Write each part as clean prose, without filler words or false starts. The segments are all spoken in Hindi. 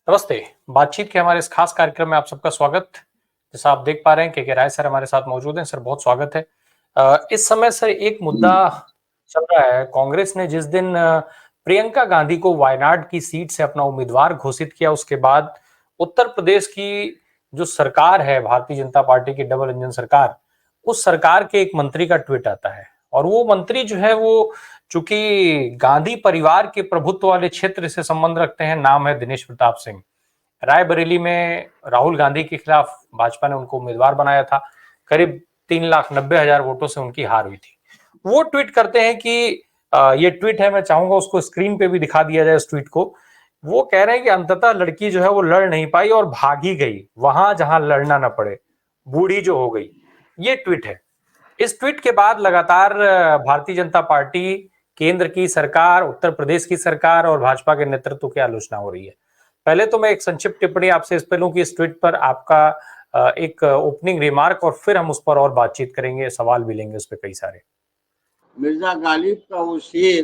नमस्ते। बातचीत के हमारे इस खास कार्यक्रम में आप सबका स्वागत। जैसा आप देख पा रहे हैं के राय सर हमारे साथ मौजूद हैं। सर बहुत स्वागत है। इस समय सर एक मुद्दा चल रहा है। कांग्रेस ने जिस दिन प्रियंका गांधी को वायनाड की सीट से अपना उम्मीदवार घोषित किया, उसके बाद उत्तर प्रदेश की जो सरकार है, भारतीय जनता पार्टी की डबल इंजन सरकार, उस सरकार के एक मंत्री का ट्वीट आता है और वो मंत्री जो है वो चूंकि गांधी परिवार के प्रभुत्व वाले क्षेत्र से संबंध रखते हैं। नाम है दिनेश प्रताप सिंह। रायबरेली में राहुल गांधी के खिलाफ भाजपा ने उनको उम्मीदवार बनाया था। करीब 3,90,000 वोटों से उनकी हार हुई थी। वो ट्वीट करते हैं कि ये ट्वीट है, मैं चाहूंगा उसको स्क्रीन पे भी दिखा दिया जाए इस ट्वीट को। वो कह रहे हैं कि अंततः लड़की जो है वो लड़ नहीं पाई और भागी गई वहां जहां लड़ना न पड़े, बूढ़ी जो हो गई। ये ट्वीट है। इस ट्वीट के बाद लगातार भारतीय जनता पार्टी, केंद्र की सरकार, उत्तर प्रदेश की सरकार और भाजपा के नेतृत्व की आलोचना हो रही है। पहले तो मैं एक संक्षिप्त टिप्पणी आपसे इस पे लूं कि इस ट्वीट पर आपका एक ओपनिंग रिमार्क और फिर हम उस पर और बातचीत करेंगे, सवाल भी लेंगे उस पे कई सारे। मिर्जा गालिब का वो शेर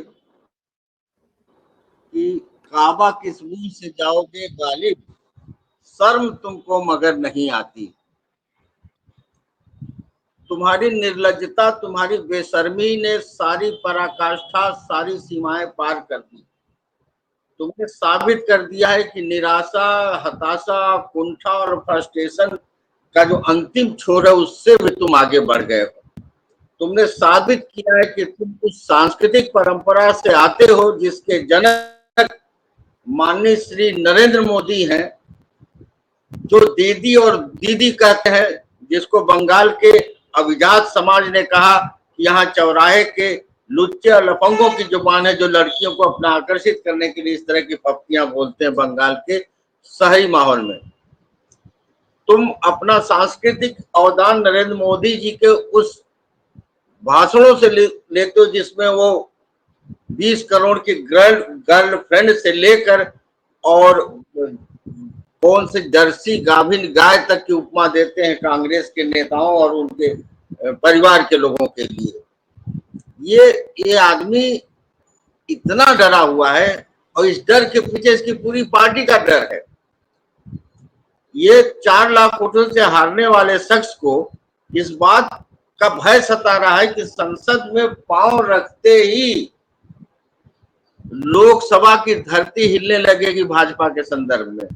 कि काबा किस मुंह से जाओगे गालिब, शर्म तुमको मगर नहीं आती। तुम्हारी निर्लज्जता, तुम्हारी बेशर्मी ने सारी पराकाष्ठा, सारी सीमाएं पार कर दी। तुमने साबित कर दिया है कि निराशा, हताशा, कुंठा और फ्रस्ट्रेशन का जो अंतिम छोर है उससे भी तुम आगे बढ़ गए हो। तुमने साबित किया है कि तुम उस सांस्कृतिक परंपरा से आते हो जिसके जनक माननीय श्री नरेंद्र मोदी हैं, जो दीदी और दीदी कहते हैं, जिसको बंगाल के अभिजात समाज ने कहा कि यहाँ चौराहे के लुच्चे और लफंगों की जुबान है जो लड़कियों को अपना आकर्षित करने के लिए इस तरह की पप्तियां बोलते हैं बंगाल के शहरी माहौल में। तुम अपना सांस्कृतिक अवदान नरेंद्र मोदी जी के उस भाषणों से लेते हो जिसमें वो 20 करोड़ की गर्लफ्रेंड से लेकर और कौन से जर्सी गाभिन गाय तक की उपमा देते हैं कांग्रेस के नेताओं और उनके परिवार के लोगों के लिए। ये आदमी इतना डरा हुआ है और इस डर के पीछे इसकी पूरी पार्टी का डर है। ये 4 लाख वोटों से हारने वाले शख्स को इस बात का भय सता रहा है कि संसद में पांव रखते ही लोकसभा की धरती हिलने लगेगी भाजपा के संदर्भ में।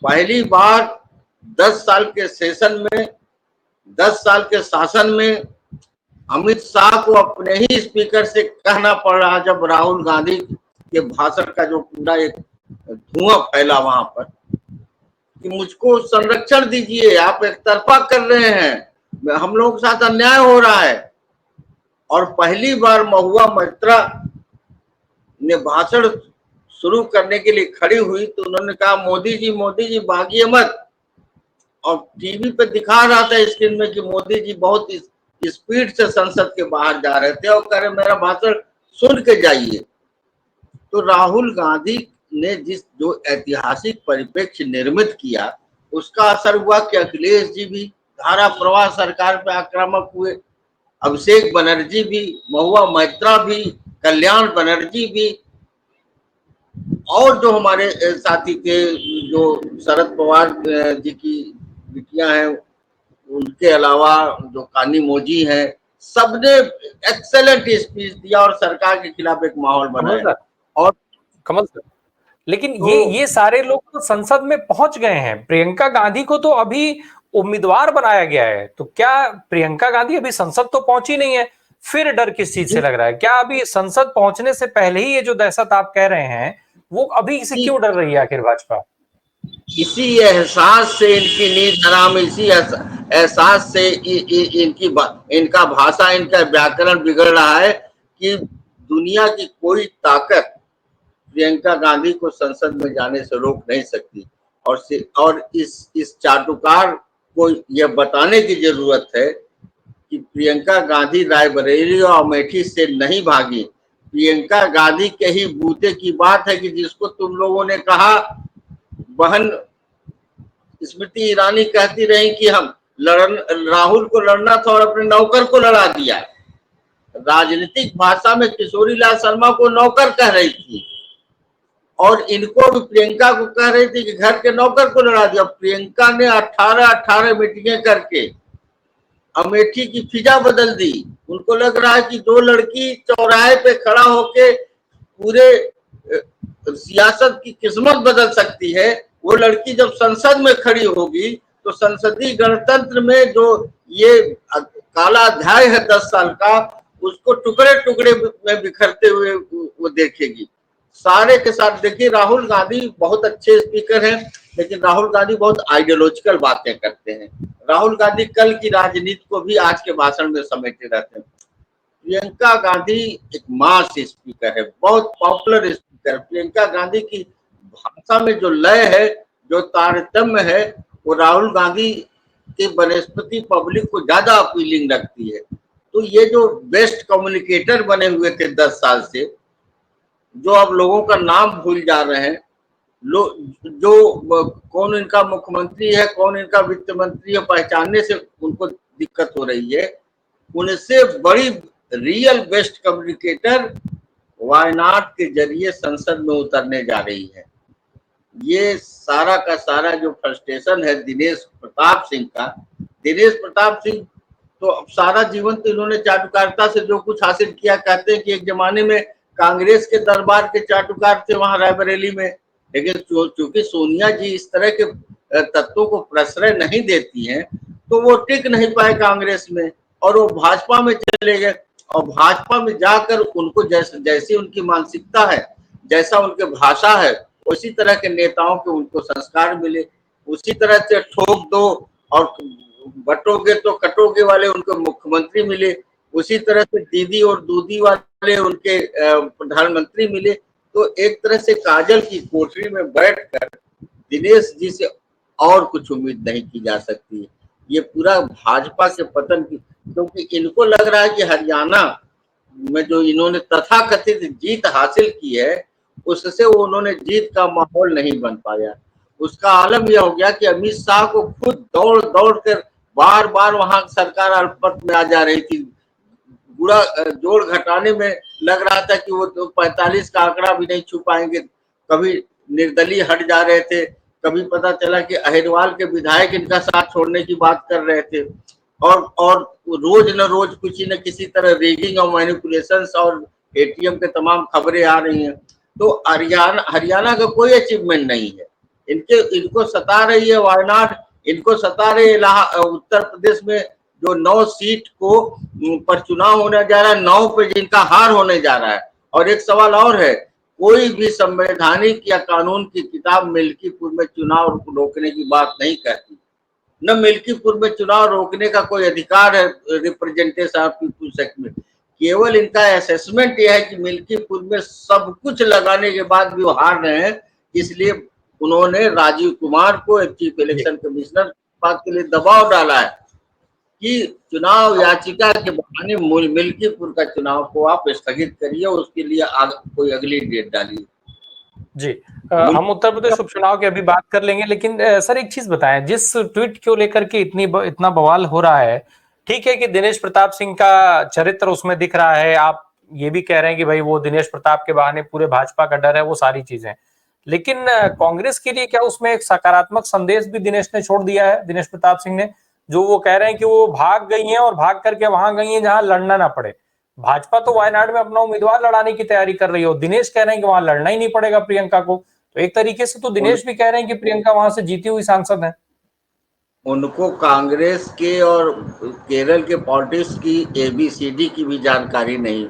पहली बार 10 साल के सेशन में, 10 साल के शासन में अमित शाह को अपने ही स्पीकर से कहना पड़ रहा जब राहुल गांधी के भाषण का जो पूरा एक धुआं फैला वहां पर कि मुझको संरक्षण दीजिए, आप एक तरफा कर रहे हैं, हम लोगों के साथ अन्याय हो रहा है। और पहली बार महुआ मैत्रा ने भाषण शुरू करने के लिए खड़ी हुई तो उन्होंने कहा मोदी जी भागिए मत। और टीवी पे दिखा रहा था स्क्रीन में कि मोदी जी बहुत स्पीड से संसद के बाहर जा रहे थे और कह रहे मेरा भाषण सुन के जाइए। तो राहुल गांधी ने जो ऐतिहासिक परिप्रेक्ष्य निर्मित किया उसका असर हुआ कि अखिलेश जी भी धारा प्रवाह सरकार पे आक्रामक हुए, अभिषेक बनर्जी भी, महुआ मैत्रा भी, कल्याण बनर्जी भी, और जो हमारे साथी थे जो शरद पवार जी की बिटियां हैं उनके अलावा जो कानी मोजी हैं, सबने एक्सेलेंट स्पीच दिया और सरकार के खिलाफ एक माहौल बनाया। और कमल सर, लेकिन ये सारे लोग तो संसद में पहुंच गए हैं। प्रियंका गांधी को तो अभी उम्मीदवार बनाया गया है, तो क्या प्रियंका गांधी अभी संसद तो पहुंची नहीं है? फिर डर किस चीज से लग रहा है? क्या अभी संसद पहुंचने से पहले ही ये जो दहशत आप कह रहे हैं वो अभी से क्यों डर रही है आखिर भाजपा? इसी एहसास से इनकी नींद हराम, इसी एहसास से इनका भाषा, इनका व्याकरण बिगड़ रहा है कि दुनिया की कोई ताकत प्रियंका गांधी को संसद में जाने से रोक नहीं सकती। और इस चाटुकार को यह बताने की जरूरत है कि प्रियंका गांधी रायबरेली और अमेठी से नहीं भागी। प्रियंका गांधी के ही बूते की बात है कि जिसको तुम लोगों ने कहा, बहन स्मृति ईरानी कहती रही कि हम राहुल को लड़ना था और अपने नौकर को लड़ा दिया। राजनीतिक भाषा में किशोरी लाल शर्मा को नौकर कह रही थी और इनको भी प्रियंका को कह रही थी कि घर के नौकर को लड़ा दिया। प्रियंका ने 18 मीटिंगें करके अमेठी की फिजा बदल दी। उनको लग रहा है कि जो लड़की चौराहे पे खड़ा होके पूरे सियासत की किस्मत बदल सकती है, वो लड़की जब संसद में खड़ी होगी तो संसदीय गणतंत्र में जो ये काला अध्याय है 10 साल का, उसको टुकड़े टुकड़े में बिखरते हुए वो देखेगी। सारे के साथ देखिए, राहुल गांधी बहुत अच्छे स्पीकर हैं, लेकिन राहुल गांधी बहुत आइडियोलॉजिकल बातें करते हैं। राहुल गांधी कल की राजनीति को भी आज के भाषण में समेटे रहते हैं। प्रियंका गांधी एक मास स्पीकर है, बहुत पॉपुलर स्पीकर। प्रियंका गांधी की भाषा में जो लय है, जो तारतम्य है, वो राहुल गांधी के बनस्पति पब्लिक को ज्यादा अपीलिंग लगती है। तो ये जो बेस्ट कम्युनिकेटर बने हुए थे 10 साल से, जो अब लोगों का नाम भूल जा रहे हैं, जो कौन इनका मुख्यमंत्री है, कौन इनका वित्त मंत्री है, पहचानने से उनको दिक्कत हो रही है। उनसे बड़ी रियल बेस्ट कम्युनिकेटर वायनाड के जरिए संसद में उतरने जा रही है। ये सारा का सारा जो फ्रस्ट्रेशन है दिनेश प्रताप सिंह का, दिनेश प्रताप सिंह तो अब सारा जीवन तो इन्होंने चाटुकारिता से जो कुछ हासिल किया, कहते हैं कि एक जमाने में कांग्रेस के दरबार के चाटुकार थे वहां रायबरेली में, लेकिन चूंकि सोनिया जी इस तरह के तत्वों को प्रश्रय नहीं देती हैं, तो वो टिक नहीं पाए कांग्रेस में और वो भाजपा में चले गए। और भाजपा में जाकर उनको जैसी उनकी मानसिकता है, जैसा उनके भाषा है, उसी तरह के नेताओं के उनको संस्कार मिले। उसी तरह से ठोक दो और बटोगे तो कटोगे वाले उनको मुख्यमंत्री मिले। उसी तरह से दीदी और दूधी वाले उनके प्रधानमंत्री मिले। तो एक तरह से काजल की कोठरी में बैठकर दिनेश जी से और कुछ उम्मीद नहीं की जा सकती। ये पूरा भाजपा के पतन की, क्योंकि इनको लग रहा है कि हरियाणा में जो इन्होंने तथाकथित जीत हासिल की है, उससे उन्होंने जीत का माहौल नहीं बन पाया। उसका आलम यह हो गया कि अमित शाह को खुद दौड़ दौड़ कर बार बार वहां सरकार अल्पमत में आ जा रही थी। पूरा जोड़ घटाने में लग रहा था कि वो तो 45 का आंकड़ा भी नहीं छू पाएंगे। कभी निर्दलीय हट जा रहे थे, कभी पता चला कि अहिरवाल के विधायक इनका साथ छोड़ने की बात कर रहे थे, और रोज न रोज किसी न किसी तरह रेगिंग और मैनिपुलेशंस और एटीएम के तमाम खबरें आ रही हैं। तो हरियाणा का कोई अचीवमेंट नहीं है। इनको सता रही है वायनाड, इनको सता रहे उत्तर प्रदेश में जो 9 सीट को पर चुनाव होने जा रहा है, 9 पे जिनका हार होने जा रहा है। और एक सवाल और है, कोई भी संवैधानिक या कानून की किताब मिल्कीपुर में चुनाव रोकने की बात नहीं कहती। न मिल्कीपुर में चुनाव रोकने का कोई अधिकार है रिप्रेजेंटेशन ऑफ पीपुल्स एक्ट में। केवल इनका असेसमेंट यह है कि मिल्कीपुर में सब कुछ लगाने के बाद भी वो हार रहे हैं, इसलिए उन्होंने राजीव कुमार को एक चीफ इलेक्शन कमिश्नर बात के लिए दबाव डाला है कि चुनाव याचिका के बहाने मिल्कीपुर का चुनाव को आप स्थगित करिए, उसके लिए कोई अगली डेट डालिए। जी, हम उत्तर प्रदेश उपचुनाव की अभी बात कर लेंगे, लेकिन सर एक चीज बताएं, जिस ट्वीट को लेकर के इतना बवाल हो रहा है, ठीक है कि दिनेश प्रताप सिंह का चरित्र उसमें दिख रहा है, आप ये भी कह रहे हैं कि भाई वो दिनेश प्रताप के बहाने पूरे भाजपा का डर है, वो सारी चीजें, लेकिन कांग्रेस के लिए क्या उसमें एक सकारात्मक संदेश भी दिनेश ने छोड़ दिया है, दिनेश प्रताप सिंह ने, जो वो कह रहे हैं कि वो भाग गई हैं और भाग करके वहां गई हैं जहां लड़ना ना पड़े। भाजपा तो वायनाड में अपना उम्मीदवार लड़ाने की तैयारी कर रही हो, दिनेश कह रहे हैं कि वहां लड़ना ही नहीं पड़ेगा प्रियंका को, तो एक तरीके से तो दिनेश भी कह रहे हैं कि प्रियंका वहां से जीती हुई सांसद है। उनको कांग्रेस के और केरल के पॉलिटिक्स की ABCD की भी जानकारी नहीं।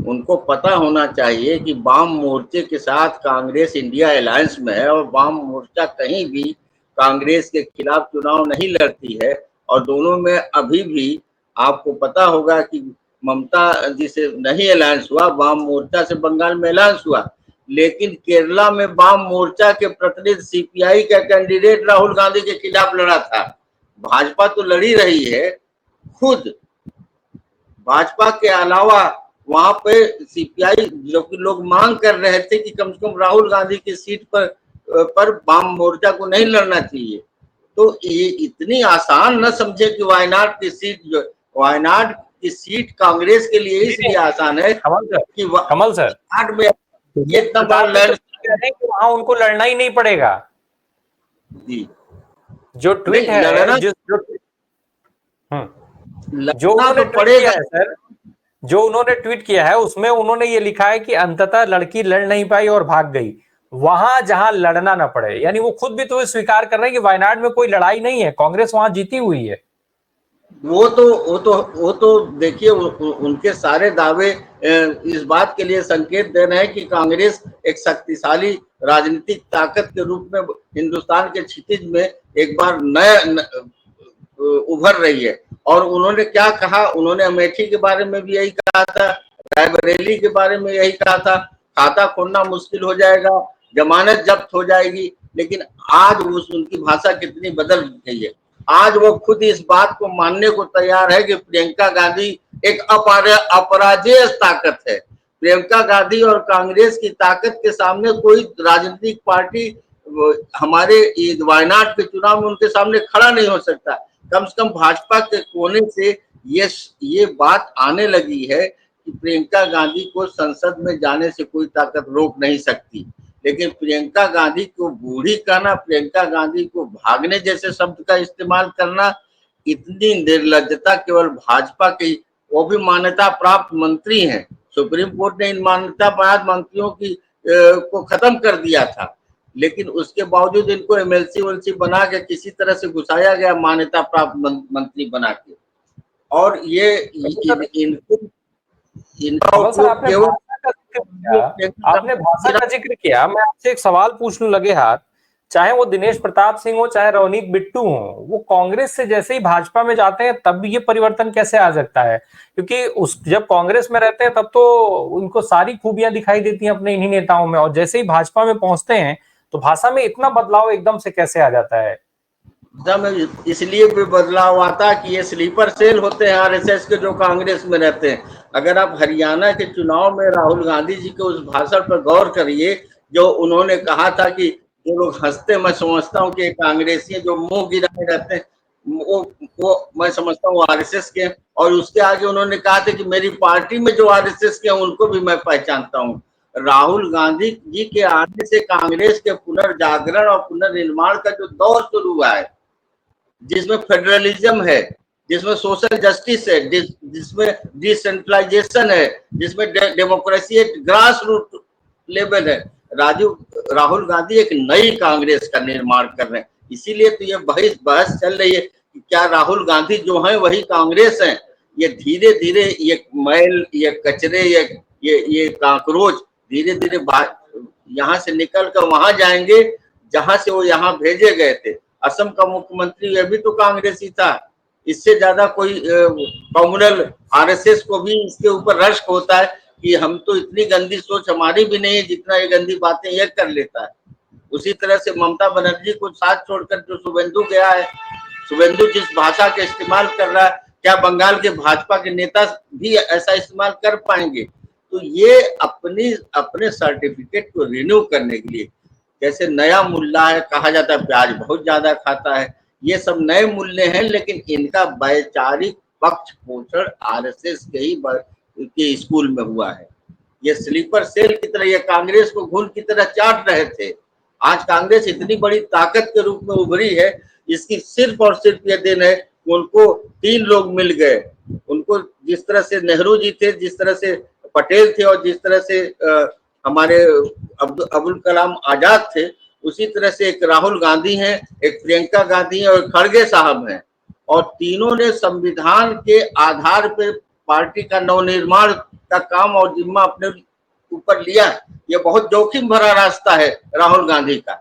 उनको पता होना चाहिए कि वाम मोर्चे के साथ कांग्रेस इंडिया अलायंस में है और वाम मोर्चा कहीं भी कांग्रेस के खिलाफ चुनाव नहीं लड़ती है। और दोनों में अभी भी आपको पता होगा कि ममता जी से नहीं अलायंस हुआ, वाम मोर्चा से बंगाल में अलायंस हुआ, लेकिन केरला में वाम मोर्चा के प्रतिनिधि CPI का कैंडिडेट राहुल गांधी के खिलाफ लड़ा था। भाजपा तो लड़ी रही है, खुद भाजपा के अलावा वहां पे CPI, जो कि लोग मांग कर रहे थे कि कम से कम राहुल गांधी की सीट पर वाम मोर्चा को नहीं लड़ना चाहिए। तो ये इतनी आसान न समझे कि वायनाड की सीट कांग्रेस के लिए इसलिए आसान है कमल कि सर वायनाड में ये इतना बड़ा लैंड वहां उनको लड़ना ही नहीं पड़ेगा। जी जो ट्वीट है, लड़ना जो लड़ना उन्होंने तो ट्वीट किया पड़ेगा। है सर, जो उन्होंने ट्वीट किया है उसमें उन्होंने ये लिखा है कि अंततः लड़की लड़ नहीं पाई और भाग गई, वहां जहां लड़ना ना पड़े। यानी वो खुद भी तो स्वीकार कर रहे हैं कि वायनाड में कोई लड़ाई नहीं है, कांग्रेस वहां जीती हुई है। वो तो देखिए उनके सारे दावे इस बात के लिए संकेत दे रहे हैं कि कांग्रेस एक शक्तिशाली राजनीतिक ताकत के रूप में हिंदुस्तान के क्षितिज में एक बार उभर रही है। और उन्होंने क्या कहा, उन्होंने अमेठी के बारे में भी यही कहा था, रायबरेली के बारे में यही कहा था, खाता खोलना मुश्किल हो जाएगा, जमानत जब्त हो जाएगी। लेकिन आज उनकी भाषा कितनी बदल गई है। आज वो खुद इस बात को मानने को तैयार है कि प्रियंका गांधी एक अपराजेय ताकत है। प्रियंका गांधी और कांग्रेस की ताकत के सामने कोई राजनीतिक पार्टी हमारे वायनाड के चुनाव में उनके सामने खड़ा नहीं हो सकता। कम से कम भाजपा के कोने से ये बात आने लगी है कि प्रियंका गांधी को संसद में जाने से कोई ताकत रोक नहीं सकती। लेकिन प्रियंका गांधी को बूढ़ी कहना, प्रियंका गांधी को भागने जैसे शब्द का इस्तेमाल करना, इतनी निर्लज्जता केवल भाजपा की, वो भी मान्यता प्राप्त मंत्री हैं। सुप्रीम कोर्ट ने इन मान्यता प्राप्त मंत्रियों की को खत्म कर दिया था, लेकिन उसके बावजूद इनको एमएलसी उलसी बना के किसी तरह से घुसाया गया, मान्यता प्राप्त मंत्री बना के। और ये इनका उपयोग केवल आपने भाषा का जिक्र किया, मैं आपसे एक सवाल पूछ लूं लगे हाथ। चाहे वो दिनेश प्रताप सिंह हो, चाहे रवनीत बिट्टू हो, वो कांग्रेस से जैसे ही भाजपा में जाते हैं तब ये परिवर्तन कैसे आ सकता है? क्योंकि जब कांग्रेस में रहते हैं तब तो उनको सारी खूबियां दिखाई देती हैं अपने इन्हीं नेताओं में, और जैसे ही भाजपा में पहुंचते हैं तो भाषा में इतना बदलाव एकदम से कैसे आ जाता है? इसलिए भी बदलाव आता कि ये स्लीपर सेल होते हैं आरएसएस के, जो कांग्रेस में रहते हैं। अगर आप हरियाणा के चुनाव में राहुल गांधी जी के उस भाषण पर गौर करिए, जो उन्होंने कहा था कि जो लोग हंसते, मैं समझता हूँ कि कांग्रेसी जो मुंह गिराए रहते हैं, वो मैं समझता हूँ आरएसएस के। और उसके आगे उन्होंने कहा था कि मेरी पार्टी में जो आरएसएस के उनको भी मैं पहचानता हूँ। राहुल गांधी जी के आने से कांग्रेस के पुनर्जागरण और पुनर्निर्माण का जो दौर शुरू हुआ है, जिसमें फेडरलिज्म है, जिसमें सोशल जस्टिस है, जिसमें डिसेंट्रलाइजेशन है, जिसमें डेमोक्रेसी एक ग्रास रूट लेवल है, राहुल गांधी एक नई कांग्रेस का निर्माण कर रहे हैं। इसीलिए तो ये बहस चल रही है कि क्या राहुल गांधी जो है वही कांग्रेस है। ये धीरे धीरे ये मैल, ये कचरे, ये काकरोच धीरे धीरे यहाँ से निकल कर वहां जाएंगे जहां से वो यहाँ भेजे गए थे। असम का मुख्यमंत्री यह भी तो कांग्रेसी था। इससे ज्यादा कोई कम्युनल आरएसएस को भी इसके ऊपर रश्क होता है कि हम तो इतनी गंदी सोच हमारी भी नहीं है जितना ये गंदी बातें ये कर लेता है। उसी तरह से ममता बनर्जी को साथ छोड़कर जो शुभेंदु गया है, शुभेंदु जिस भाषा का इस्तेमाल कर रहा है, क्या बंगाल के भाजपा के नेता भी ऐसा इस्तेमाल कर पाएंगे? तो ये अपने सर्टिफिकेट को रिन्यू करने के लिए, जैसे नया मुल्ला है, कहा जाता है प्याज बहुत ज्यादा खाता है, ये सब नए मूल्य हैं, लेकिन इनका वैचारिक पक्ष पोषण आरएसएस के ही के स्कूल में हुआ है। ये स्लीपर सेल की तरह, ये कांग्रेस को घुन की तरह चाट रहे थे। आज कांग्रेस इतनी बड़ी ताकत के रूप में उभरी है, इसकी सिर्फ और सिर्फ ये देन है, उनको 3 लोग मिल गए। उनको जिस तरह से नेहरू जी थे, जिस तरह से पटेल थे, और जिस तरह से हमारे अब्दुल कलाम आजाद थे, उसी तरह से एक राहुल गांधी हैं, एक प्रियंका गांधी हैं और खड़गे साहब हैं। और तीनों ने संविधान के आधार पर पार्टी का नवनिर्माण का काम और जिम्मा अपने ऊपर लिया है। यह बहुत जोखिम भरा रास्ता है राहुल गांधी का।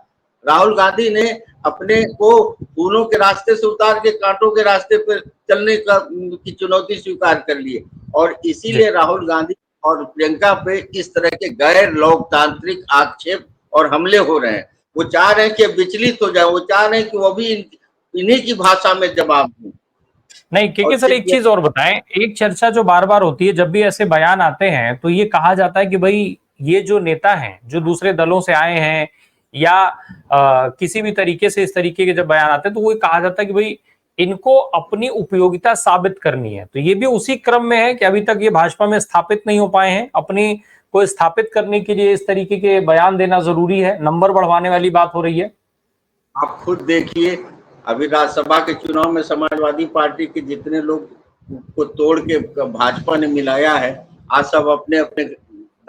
राहुल गांधी ने अपने को फूलों के रास्ते से उतार के कांटों के रास्ते पर चलने की चुनौती स्वीकार कर ली है। और इसीलिए राहुल गांधी और प्रियंका पे इस तरह के गैर लोकतांत्रिक आक्षेप और हमले हो रहे हैं। वो चाह रहे हैं कि विचलित हो जाए, वो चाह रहे हैं कि वो भी इन्हीं की भाषा में जवाब दें। नहीं, क्योंकि सर एक चीज और बताएं, एक चर्चा जो बार बार होती है जब भी ऐसे बयान आते हैं तो ये कहा जाता है कि भाई ये जो नेता हैं जो दूसरे दलों से आए हैं या किसी भी तरीके से इस तरीके के जब बयान आते हैं तो वो कहा जाता है कि भाई इनको अपनी उपयोगिता साबित करनी है। तो ये भी उसी क्रम में है कि अभी तक ये भाजपा में स्थापित नहीं हो पाए हैं, अपनी को स्थापित करने के लिए इस तरीके के बयान देना जरूरी है? नंबर बढ़वाने वाली बात हो रही है। आप खुद देखिए, अभी राज्यसभा के चुनाव में समाजवादी पार्टी के जितने लोग को तोड़ के भाजपा ने मिलाया है, आज सब अपने अपने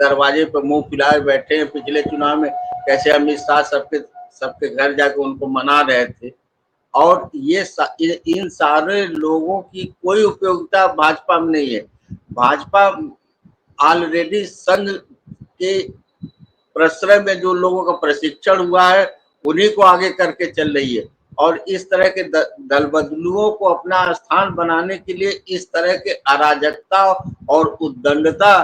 दरवाजे पर मुंह फुलाए बैठे हैं। पिछले चुनाव में कैसे अमित शाह सबके घर जाकर उनको मना रहे थे, और ये इन सारे लोगों की कोई उपयोगिता भाजपा में नहीं है। भाजपा ऑलरेडी संघ के प्रश्रय में जो लोगों का प्रशिक्षण हुआ है उन्हीं को आगे करके चल रही है, और इस तरह के दल बदलुओं को अपना स्थान बनाने के लिए इस तरह के अराजकता और उद्दंडता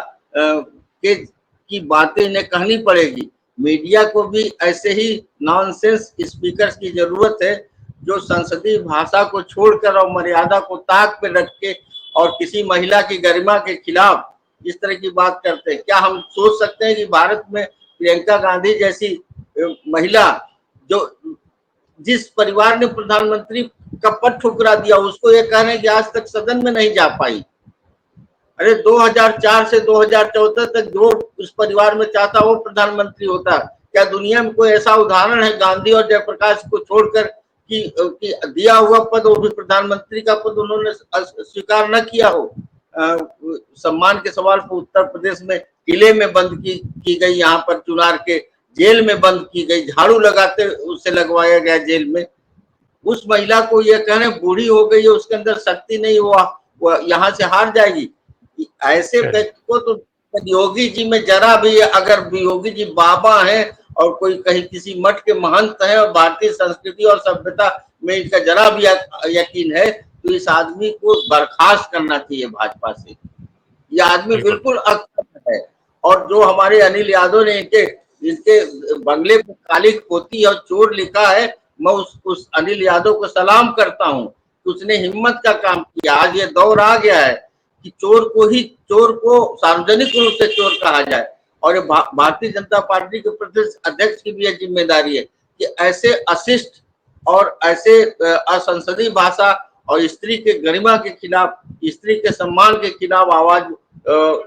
की बातें इन्हें कहनी पड़ेगी। मीडिया को भी ऐसे ही नॉनसेंस स्पीकर्स की जरूरत है, जो संसदीय भाषा को छोड़कर और मर्यादा को ताक पे रख के और किसी महिला की गरिमा के खिलाफ इस तरह की बात करते हैं। क्या हम सोच सकते हैं कि भारत में प्रियंका गांधी जैसी महिला, जो जिस परिवार ने प्रधानमंत्री का पद ठुकरा दिया, उसको ये कह रहे हैं कि आज तक सदन में नहीं जा पाई। अरे 2004 से 2014 तक जो उस परिवार में चाहता वो प्रधानमंत्री होता। क्या दुनिया में कोई ऐसा उदाहरण है गांधी और जयप्रकाश को छोड़कर कि दिया हुआ पद, वो भी प्रधानमंत्री का पद, उन्होंने स्वीकार न किया हो? सम्मान के सवाल पर उत्तर प्रदेश में किले में बंद की गई, यहाँ पर चुनार के जेल में बंद की गई, झाड़ू लगाते उसे लगवाया गया जेल में। उस महिला को ये कहने बूढ़ी हो गई है, उसके अंदर शक्ति नहीं, वो यहाँ से हार जाएगी। ऐसे व्यक्ति को तो योगी जी में जरा भी, अगर योगी जी बाबा हैं और कोई कहीं किसी मठ के महंत हैं और भारतीय संस्कृति और सभ्यता में इनका जरा भी यकीन है, तो इस आदमी को बर्खास्त करना चाहिए भाजपा से। ये आदमी बिल्कुल अक्षम है। और जो हमारे अनिल यादव ने इनके बंगले पर काली पोती और चोर लिखा है, मैं उस अनिल यादव को सलाम करता हूँ। उसने हिम्मत का काम किया। आज ये दौर आ गया है कि चोर को सार्वजनिक रूप से चोर कहा जाए, और भारतीय जनता पार्टी के प्रदेश अध्यक्ष की भी यह जिम्मेदारी है कि ऐसे अशिष्ट और ऐसे असंसदीय भाषा और स्त्री के गरिमा के खिलाफ, स्त्री के सम्मान के खिलाफ आवाज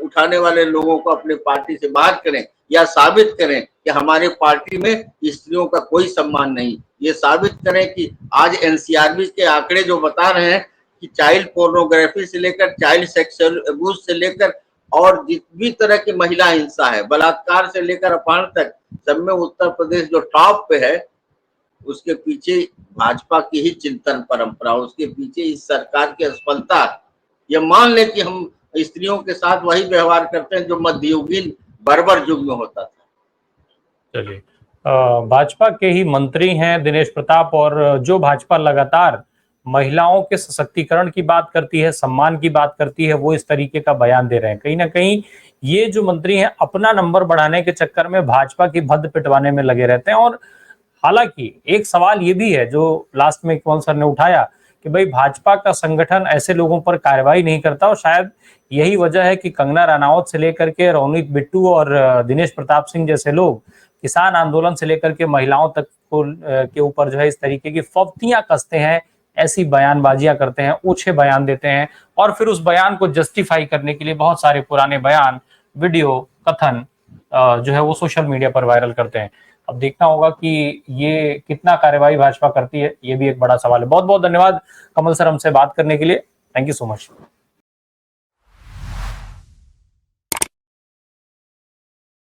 उठाने वाले लोगों को अपने पार्टी से बाहर करें, या साबित करें कि हमारे पार्टी में स्त्रियों का कोई सम्मान नहीं। ये साबित करें कि आज एनसीआरबी के आंकड़े जो बता रहे हैं कि चाइल्ड पोर्नोग्राफी से लेकर चाइल्ड सेक्सुअल अब्यूज से लेकर और जितनी तरह की महिला हिंसा है, बलात्कार से लेकर अपहरण तक, सब में उत्तर प्रदेश जो टॉप पे है, उसके पीछे भाजपा की ही चिंतन परंपरा, उसके पीछे इस सरकार की असफलता। ये मान ले कि हम स्त्रियों के साथ वही व्यवहार करते हैं जो मध्ययुगीन बर्बर युग में होता था। चलिए, भाजपा के ही मंत्री हैं दिनेश प्रताप, और जो भाजपा लगातार महिलाओं के सशक्तिकरण की बात करती है, सम्मान की बात करती है, वो इस तरीके का बयान दे रहे हैं। कहीं ना कहीं ये जो मंत्री हैं अपना नंबर बढ़ाने के चक्कर में भाजपा की भद्द पिटवाने में लगे रहते हैं। और हालांकि एक सवाल ये भी है जो लास्ट में कंवर सर ने उठाया कि भाई भाजपा का संगठन ऐसे लोगों पर कार्रवाई नहीं करता, और शायद यही वजह है कि कंगना रनावत से लेकर के रोनित बिट्टू और दिनेश प्रताप सिंह जैसे लोग किसान आंदोलन से लेकर के महिलाओं तक के ऊपर जो है इस तरीके की फफ्तियां कसते हैं, ऐसी बयानबाजियां करते हैं, ऊंचे बयान देते हैं, और फिर उस बयान को जस्टिफाई करने के लिए बहुत सारे पुराने बयान, वीडियो, कथन जो है वो सोशल मीडिया पर वायरल करते हैं। अब देखना होगा कि ये कितना कार्रवाई भाजपा करती है, ये भी एक बड़ा सवाल है। बहुत बहुत धन्यवाद कमल सर हमसे बात करने के लिए। Thank you so much.